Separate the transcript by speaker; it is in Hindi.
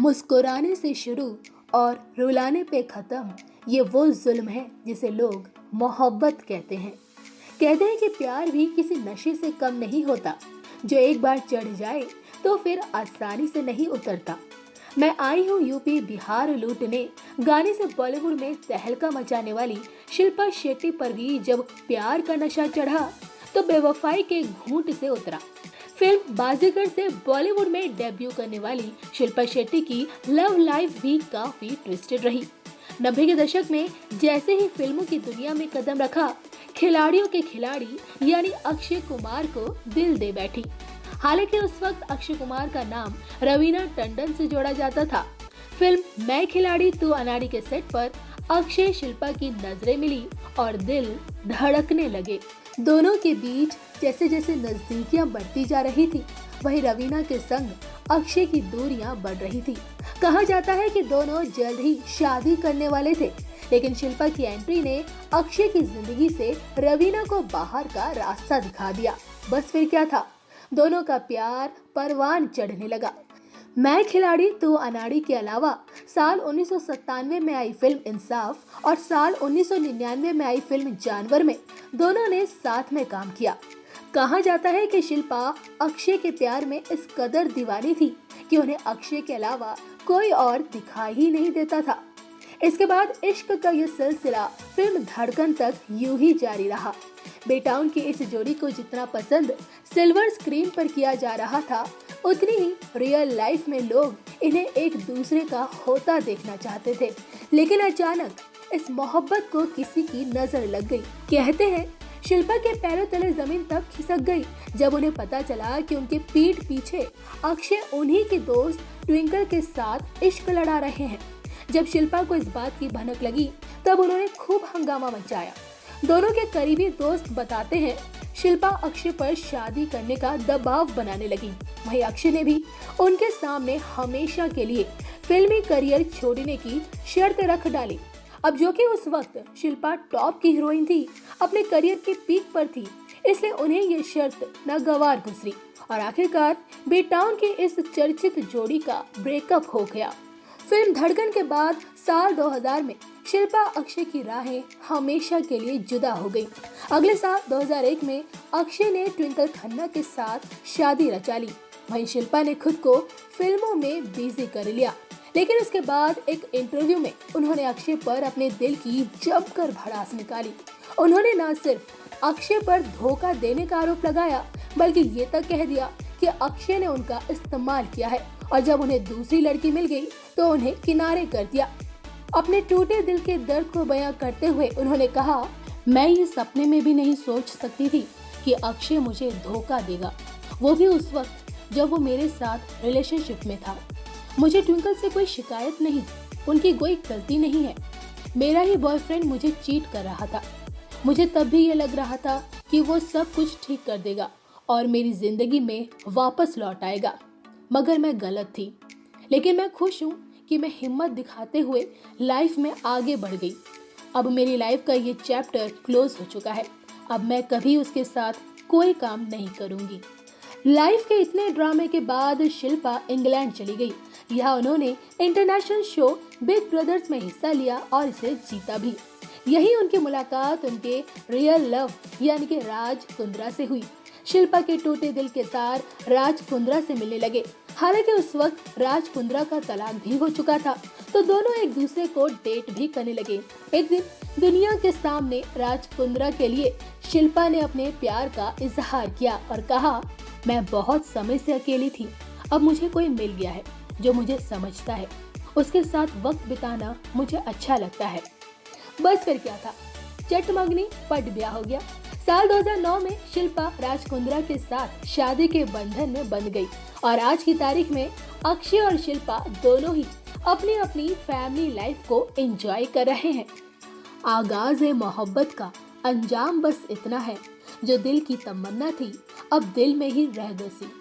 Speaker 1: मुस्कुराने से शुरू और रुलाने पे खत्म, ये वो जुल्म है जिसे लोग मोहब्बत कहते हैं। कहते हैं कि प्यार भी किसी नशे से कम नहीं होता, जो एक बार चढ़ जाए तो फिर आसानी से नहीं उतरता। मैं आई हूँ यूपी बिहार लूटने गाने से बॉलीवुड में तहलका मचाने वाली शिल्पा शेट्टी पर भी जब प्यार का नशा चढ़ा तो बेवफाई के घूंट से उतरा। फिल्म बाजीगर से बॉलीवुड में डेब्यू करने वाली शिल्पा शेट्टी की लव लाइफ भी काफी ट्विस्टेड रही। 90 के दशक में जैसे ही फिल्मों की दुनिया में कदम रखा, खिलाड़ियों के खिलाड़ी यानी अक्षय कुमार को दिल दे बैठी। हालांकि उस वक्त अक्षय कुमार का नाम रवीना टंडन से जोड़ा जाता था। फिल्म मैं खिलाड़ी तू अनाड़ी के सेट पर अक्षय शिल्पा की नजरें मिली और दिल धड़कने लगे। दोनों के बीच जैसे जैसे नजदीकियां बढ़ती जा रही थी, वहीं रवीना के संग अक्षय की दूरियां बढ़ रही थी। कहा जाता है कि दोनों जल्द ही शादी करने वाले थे, लेकिन शिल्पा की एंट्री ने अक्षय की जिंदगी से रवीना को बाहर का रास्ता दिखा दिया। बस फिर क्या था, दोनों का प्यार परवान चढ़ने लगा। मैं खिलाड़ी तू अनाड़ी के अलावा साल 1997 में आई फिल्म इंसाफ और साल 1999 में आई फिल्म जानवर में दोनों ने साथ में काम किया। कहा जाता है कि शिल्पा अक्षय के प्यार में इस कदर दीवानी थी कि उन्हें अक्षय के अलावा कोई और दिखाई ही नहीं देता था। इसके बाद इश्क का ये सिलसिला फिल्म धड़कन तक यूं ही जारी रहा। बेटाउन की इस जोड़ी को जितना पसंद सिल्वर स्क्रीन पर किया जा रहा था, उतनी ही रियल लाइफ में लोग इन्हें एक दूसरे का होता देखना चाहते थे। लेकिन अचानक इस मोहब्बत को किसी की नजर लग गई। कहते हैं शिल्पा के पैरों तले जमीन तब खिसक गई जब उन्हें पता चला कि उनके पीठ पीछे अक्षय उन्हीं के दोस्त ट्विंकल के साथ इश्क लड़ा रहे हैं। जब शिल्पा को इस बात की भनक लगी तब उन्होंने खूब हंगामा मचाया। दोनों के करीबी दोस्त बताते हैं शिल्पा अक्षय पर शादी करने का दबाव बनाने लगी। वहीं अक्षय ने भी उनके सामने हमेशा के लिए फिल्मी करियर छोड़ने की शर्त रख डाली। अब जो कि उस वक्त शिल्पा टॉप की हीरोइन थी, अपने करियर के पीक पर थी, इसलिए उन्हें ये शर्त नागवार गुजरी और आखिरकार बेटाउन की इस चर्चित जोड़ी का ब्रेकअप हो गया। फिल्म धड़कन के बाद साल 2000 में शिल्पा अक्षय की राहें हमेशा के लिए जुदा हो गई। अगले साल 2001 में अक्षय ने ट्विंकल खन्ना के साथ शादी रचा ली। वहीं शिल्पा ने खुद को फिल्मों में बिजी कर लिया, लेकिन इसके बाद एक इंटरव्यू में उन्होंने अक्षय पर अपने दिल की जमकर भड़ास निकाली। उन्होंने न सिर्फ अक्षय पर धोखा देने का आरोप लगाया, बल्कि ये तक कह दिया कि अक्षय ने उनका इस्तेमाल किया है और जब उन्हें दूसरी लड़की मिल गई तो उन्हें किनारे कर दिया। अपने टूटे दिल के दर्द को बयां करते हुए उन्होंने कहा, मैं ये सपने में भी नहीं सोच सकती थी कि अक्षय मुझे धोखा देगा, वो भी उस वक्त जब वो मेरे साथ रिलेशनशिप में था। मुझे ट्विंकल से कोई शिकायत नहीं, उनकी कोई गलती नहीं है। मेरा ही बॉयफ्रेंड मुझे चीट कर रहा था। मुझे तब भी ये लग रहा था कि वो सब कुछ ठीक कर देगा और मेरी जिंदगी में वापस लौट आएगा, मगर मैं गलत थी। लेकिन मैं खुश हूँ कि मैं हिम्मत दिखाते हुए लाइफ में आगे बढ़ गई। अब मेरी लाइफ का ये चैप्टर क्लोज हो चुका है। अब मैं कभी उसके साथ कोई काम नहीं करूंगी। लाइफ के इतने ड्रामे के बाद शिल्पा इंग्लैंड चली गई। यहाँ उन्होंने इंटरनेशनल शो बिग ब्रदर्स में हिस्सा लिया और इसे जीता भी। यही उनकी मुलाकात उनके रियल लव यानी कि राज कुंद्रा से हुई। शिल्पा के टूटे दिल के तार राज कुंद्रा से मिलने लगे। हालांकि उस वक्त राज कुंद्रा का तलाक भी हो चुका था, तो दोनों एक दूसरे को डेट भी करने लगे। एक दिन दुनिया के सामने राज कुंद्रा के लिए शिल्पा ने अपने प्यार का इजहार किया और कहा, मैं बहुत समय से अकेली थी, अब मुझे कोई मिल गया है जो मुझे समझता है, उसके साथ वक्त बिताना मुझे अच्छा लगता है। बस फिर क्या था, चटमंगनी पट ब्याह हो गया। साल 2009 में शिल्पा राज कुंद्रा के साथ शादी के बंधन में बंध गई और आज की तारीख में अक्षय और शिल्पा दोनों ही अपनी अपनी फैमिली लाइफ को एंजॉय कर रहे हैं। आगाज है मोहब्बत का, अंजाम बस इतना है, जो दिल की तमन्ना थी अब दिल में ही रह बसी।